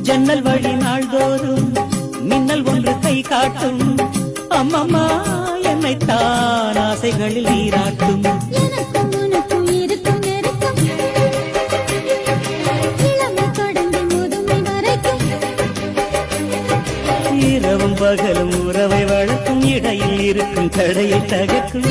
ஜன்னல் வழி நாள்தோறும் மின்னல் ஒன்று கை காட்டும் அம்மம்மா என்னைத்தான் ஆசைகளில் நீராட்டும் இரவும் பகலும் உறவை வளர்க்கும் இடையில் இருக்கும் தடையை தகர்க்கும்